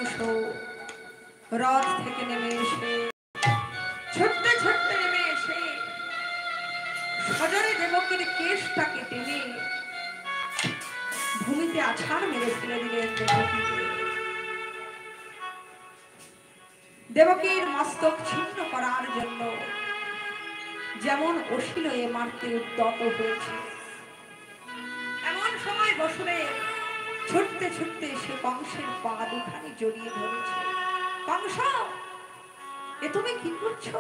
কংস রথ থেকে নেমে এসে ছুটতে ছুটতে নেমে এসে সজরে দেবকীর কেশটাকে টেনে ভূমিতে আছাড় মেরে ফেলে দিলেন দেবকীকে। দেবকীর মস্তক ছিন্ন করার জন্য যেমন অশিলয়ে মারতে উদ্যত হয়েছে, এমন সময় বসুদেব ছুটতে ছুটতে সে কংসের পা দুখানি জড়িয়ে ধরেছে। কংস, এ তুমি কি করছো?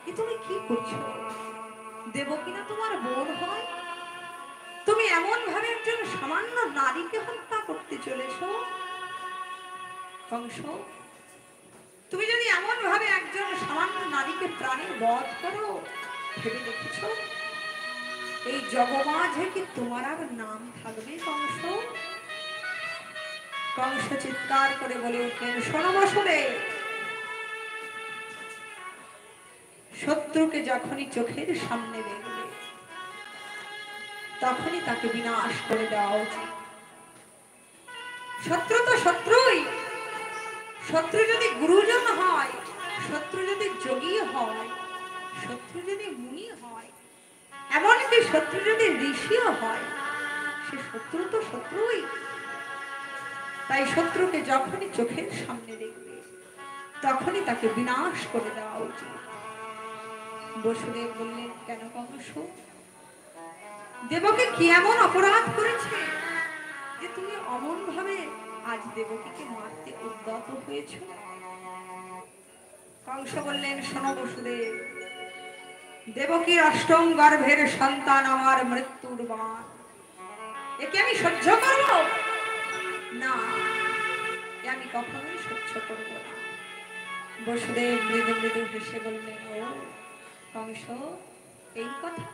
এ তুমি কি করছো? দেবকী না তোমার বোন হয়, তুমি এমন ভাবে একজন সামান্য নারীকে হত্যা করতে চলেছো? কংস, তুমি যদি এমন ভাবে একজন সামান্য নারীকে প্রাণের বধ করো, ভেবে দেখেছো এই জগমাঝে কি তোমার আর নাম থাকবে? কংস কংস চিৎকার করে বলে উঠলেন, শোনো বসুদেব, শত্রুকে যখনই চোখের সামনে দেখবে তখনই তাকে বিনাশ করে দেওয়া উচিত। শত্রু তো শত্রুই, শত্রু যদি গুরুজন হয়, শত্রু যদি যোগী হয়, শত্রু যদি মুনি হয়, এমনকি শত্রু যদি ঋষিও হয়, সে শত্রু তো শত্রুই। তাই শত্রুকে যখনই চোখের সামনে দেখবে তখনই তাকে বিনাশ করে দেওয়া উচিত। বসুদেব বললেন, কেন কংস, দেবকী কি এমন অপরাধ করেছে যে তুমি অমন ভাবে আজ দেবকীকে মারতে উদ্যত হয়েছ? কংস বললেন, শোনো বসুদেব, দেবকীর অষ্টম গর্ভের সন্তান আমার মৃত্যুর বাণ, একে আমি সহ্য করব না, আমি কখনোই সহ্য করব না। বসুদেব মৃদু মৃদু হেসে বললেন, ও কংস, এই কথা?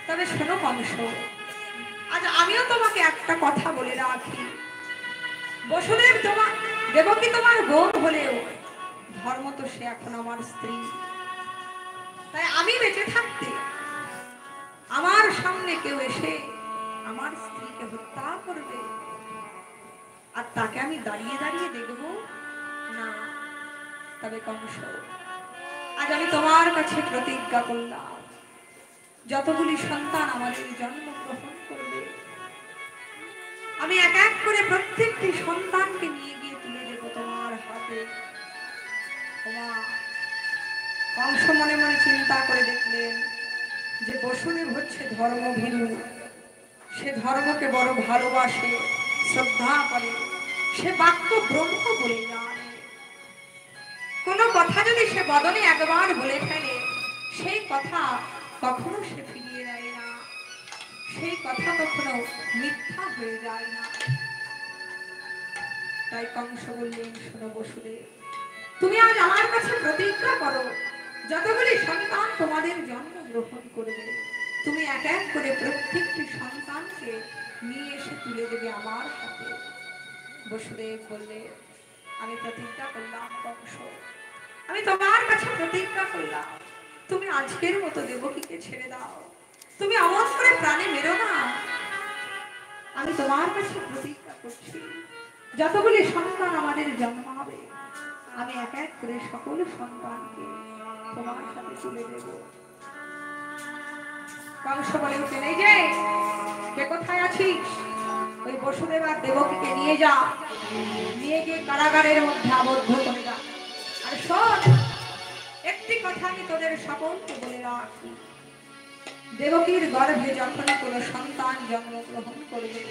তবে শোনো কংস, আজ আমিও তোমাকে একটা কথা বলে রাখি। বসুদেব তোমার, দেবকী তোমার বোন হলেও ধর্ম তো সে এখন আমার স্ত্রী। তাই আমি বেঁচে থাকতে আমার সামনে কেউ এসে আমার স্ত্রীকে হত্যা করবে আর তাকে আমি দাঁড়িয়ে দাঁড়িয়ে দেখব না। তবে কংস, আজ আমি তোমার কাছে প্রতিজ্ঞা করলাম, যতগুলি সন্তান আমাদের জন্মগ্রহণ করবে আমি এক এক করে প্রত্যেকটি সন্তানকে নিয়ে গিয়ে তুলে দেব তোমার হাতে। কংস মনে মনে চিন্তা করে দেখলেন যে বসুদেব হচ্ছে ধর্মভীরু, সে ধর্মকে বড় ভালোবাসে, শ্রদ্ধা করে, সে বাক্য ব্রহ্ম বলে জানে। কোন কথা যদি সে বদনে একবার বলে ফেলে সেই কথা কখনো সে ফিরিয়ে দেয় না, সেই কথা কখনো মিথ্যা হয়ে যায় না। তাই কংস বললেন, শোনো বসুদেব, তুমি আজ আমার কাছে প্রতিজ্ঞা করো, যতগুলি সন্তান তোমাদের জন্ম গ্রহণ করবে তুমি এক এক করে প্রত্যেকটি সন্তানকে নিয়ে এসে তুলে দেবে আমার হাতে। বসুদেব বললে, আমি প্রতিজ্ঞা করলাম কংস, আমি তোমার কাছে প্রতিজ্ঞা করলাম, তুমি আজকের মতো দেবকীকে ছেড়ে দাও, তুমি অমন করে প্রাণে মেরো না। আমি তোমার কাছে প্রতিজ্ঞা করছি, যতগুলি সন্তান আমাদের জন্ম হবে আমি এক এক করে সকল সন্তানকে তোমার সাথে তুলে দেব। কংস বলে উঠলেন, এই যে কে কোথায় আছিস, ওই বসুদেব আর দেবকীকে নিয়ে যা, নিয়ে গিয়ে কারাগারের মধ্যে আবদ্ধ করে যা। আর শোন, একটি কথা আমি তোদের সকলকে বলে রাখি, দেবকীর গর্ভে যখন কোনো সন্তান জন্মগ্রহণ করবে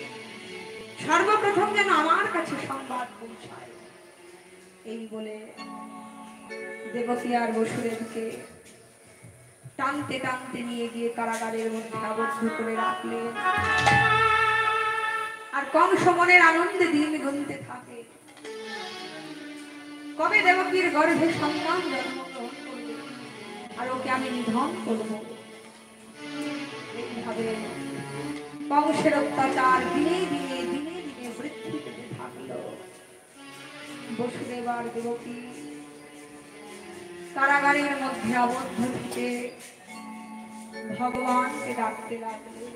সর্বপ্রথম যেন আমার কাছে সংবাদ পৌঁছায়। এই বলে দেবকী আর বসুদেবকে টানতে টানতে নিয়ে গিয়ে কারাগারের মধ্যে আবদ্ধ করে রাখলেন। আর কংস মনের আনন্দে দিন গুনতে থাকে, কবে দেবকীর গর্ভে সন্তান জন্মগ্রহণ করবে আর ওকে আমি নিধন করব। এইভাবে কংসের অত্যাচার দিনে দিনে দিনে দিনে বৃদ্ধি পেতে থাকলো। বসুদেব আর দেবকী কারাগারের মধ্যে আবদ্ধ থেকে ভগবানকে ডাকতে লাগলেন।